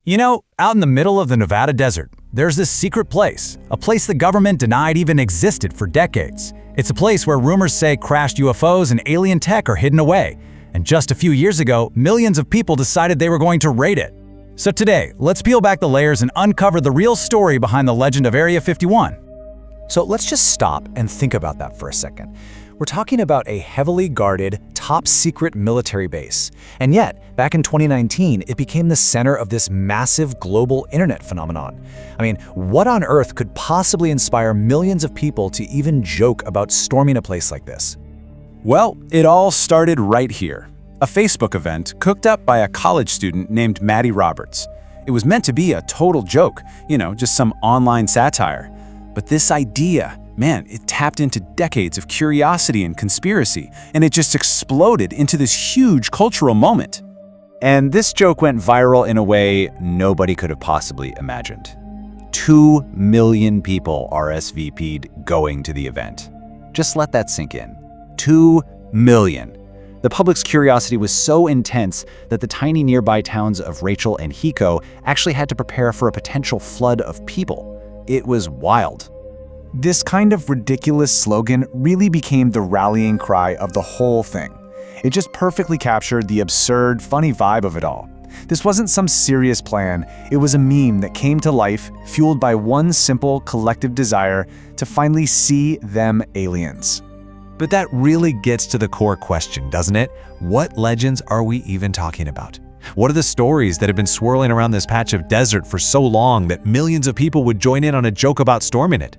Out in the middle of the Nevada desert, there's this secret place, a place the government denied even existed for decades. It's a place where rumors say crashed UFOs and alien tech are hidden away. And just a few years ago, millions of people decided they were going to raid it. So today, let's peel back the layers and uncover the real story behind the legend of Area 51. So let's just stop and think about that for a second. We're talking about a heavily guarded, top-secret military base. And yet, back in 2019, it became the center of this massive global internet phenomenon. What on earth could possibly inspire millions of people to even joke about storming a place like this? Well, it all started right here. A Facebook event cooked up by a college student named Maddie Roberts. It was meant to be a total joke, just some online satire. But this idea, it tapped into decades of curiosity and conspiracy, and it just exploded into this huge cultural moment. And this joke went viral in a way nobody could have possibly imagined. 2 million people RSVP'd going to the event. Just let that sink in. 2 million. The public's curiosity was so intense that the tiny nearby towns of Rachel and Hiko actually had to prepare for a potential flood of people. It was wild. This kind of ridiculous slogan really became the rallying cry of the whole thing. It just perfectly captured the absurd, funny vibe of it all. This wasn't some serious plan, it was a meme that came to life, fueled by one simple collective desire to finally see them aliens. But that really gets to the core question, doesn't it? What legends are we even talking about? What are the stories that have been swirling around this patch of desert for so long that millions of people would join in on a joke about storming it?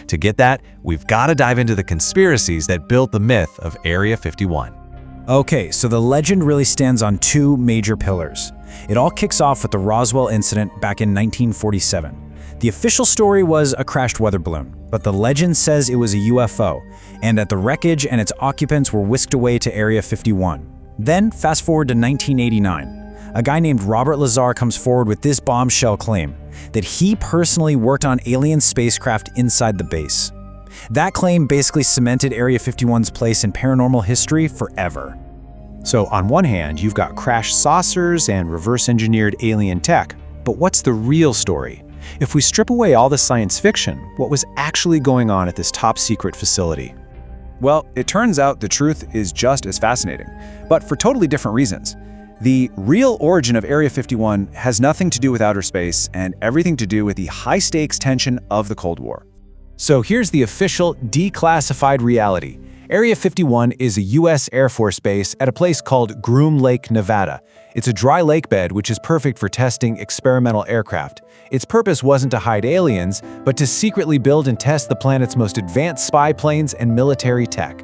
To get that, we've got to dive into the conspiracies that built the myth of Area 51. Okay, so the legend really stands on two major pillars. It all kicks off with the Roswell incident back in 1947. The official story was a crashed weather balloon, but the legend says it was a UFO, and that the wreckage and its occupants were whisked away to Area 51. Then, fast forward to 1989. A guy named Robert Lazar comes forward with this bombshell claim that he personally worked on alien spacecraft inside the base. That claim basically cemented Area 51's place in paranormal history forever. So on one hand, you've got crashed saucers and reverse-engineered alien tech, but what's the real story? If we strip away all the science fiction, what was actually going on at this top-secret facility? Well, it turns out the truth is just as fascinating, but for totally different reasons. The real origin of Area 51 has nothing to do with outer space and everything to do with the high-stakes tension of the Cold War. So here's the official declassified reality. Area 51 is a U.S. Air Force base at a place called Groom Lake, Nevada. It's a dry lake bed which is perfect for testing experimental aircraft. Its purpose wasn't to hide aliens, but to secretly build and test the planet's most advanced spy planes and military tech.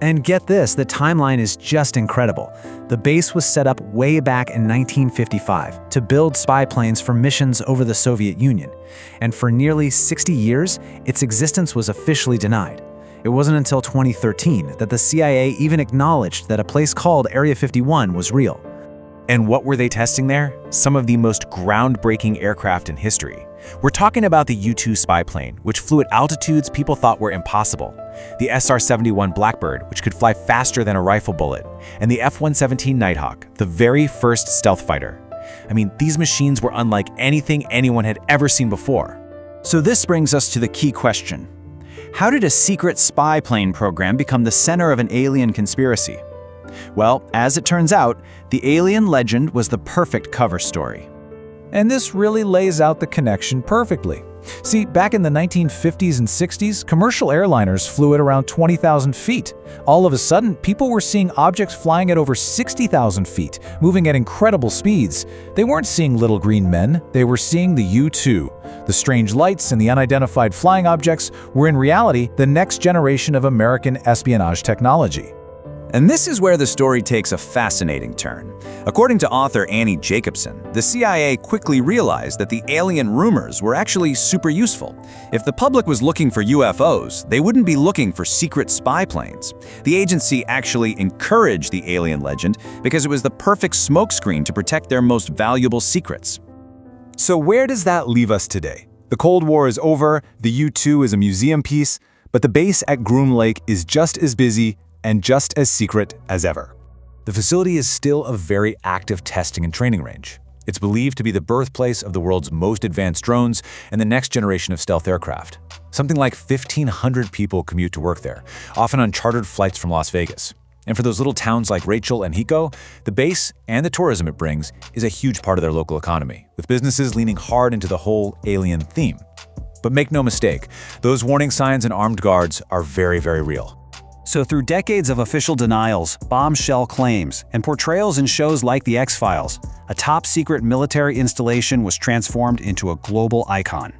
And get this, the timeline is just incredible. The base was set up way back in 1955 to build spy planes for missions over the Soviet Union. And for nearly 60 years, its existence was officially denied. It wasn't until 2013 that the CIA even acknowledged that a place called Area 51 was real. And what were they testing there? Some of the most groundbreaking aircraft in history. We're talking about the U-2 spy plane, which flew at altitudes people thought were impossible, the SR-71 Blackbird, which could fly faster than a rifle bullet, and the F-117 Nighthawk, the very first stealth fighter. These machines were unlike anything anyone had ever seen before. So this brings us to the key question. How did a secret spy plane program become the center of an alien conspiracy? Well, as it turns out, the alien legend was the perfect cover story. And this really lays out the connection perfectly. See, back in the 1950s and 60s, commercial airliners flew at around 20,000 feet. All of a sudden, people were seeing objects flying at over 60,000 feet, moving at incredible speeds. They weren't seeing little green men, they were seeing the U-2. The strange lights and the unidentified flying objects were in reality the next generation of American espionage technology. And this is where the story takes a fascinating turn. According to author Annie Jacobson, the CIA quickly realized that the alien rumors were actually super useful. If the public was looking for UFOs, they wouldn't be looking for secret spy planes. The agency actually encouraged the alien legend because it was the perfect smokescreen to protect their most valuable secrets. So where does that leave us today? The Cold War is over, the U-2 is a museum piece, but the base at Groom Lake is just as busy and just as secret as ever. The facility is still a very active testing and training range. It's believed to be the birthplace of the world's most advanced drones and the next generation of stealth aircraft. Something like 1,500 people commute to work there, often on chartered flights from Las Vegas. And for those little towns like Rachel and Hiko, the base and the tourism it brings is a huge part of their local economy, with businesses leaning hard into the whole alien theme. But make no mistake, those warning signs and armed guards are very, very real. So through decades of official denials, bombshell claims, and portrayals in shows like The X-Files, a top-secret military installation was transformed into a global icon.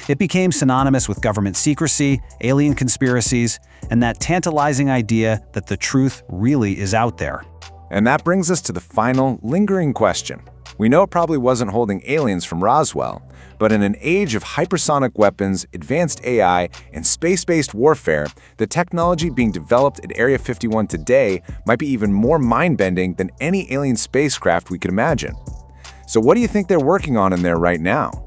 It became synonymous with government secrecy, alien conspiracies, and that tantalizing idea that the truth really is out there. And that brings us to the final, lingering question. We know it probably wasn't holding aliens from Roswell, but in an age of hypersonic weapons, advanced AI, and space-based warfare, the technology being developed at Area 51 today might be even more mind-bending than any alien spacecraft we could imagine. So what do you think they're working on in there right now?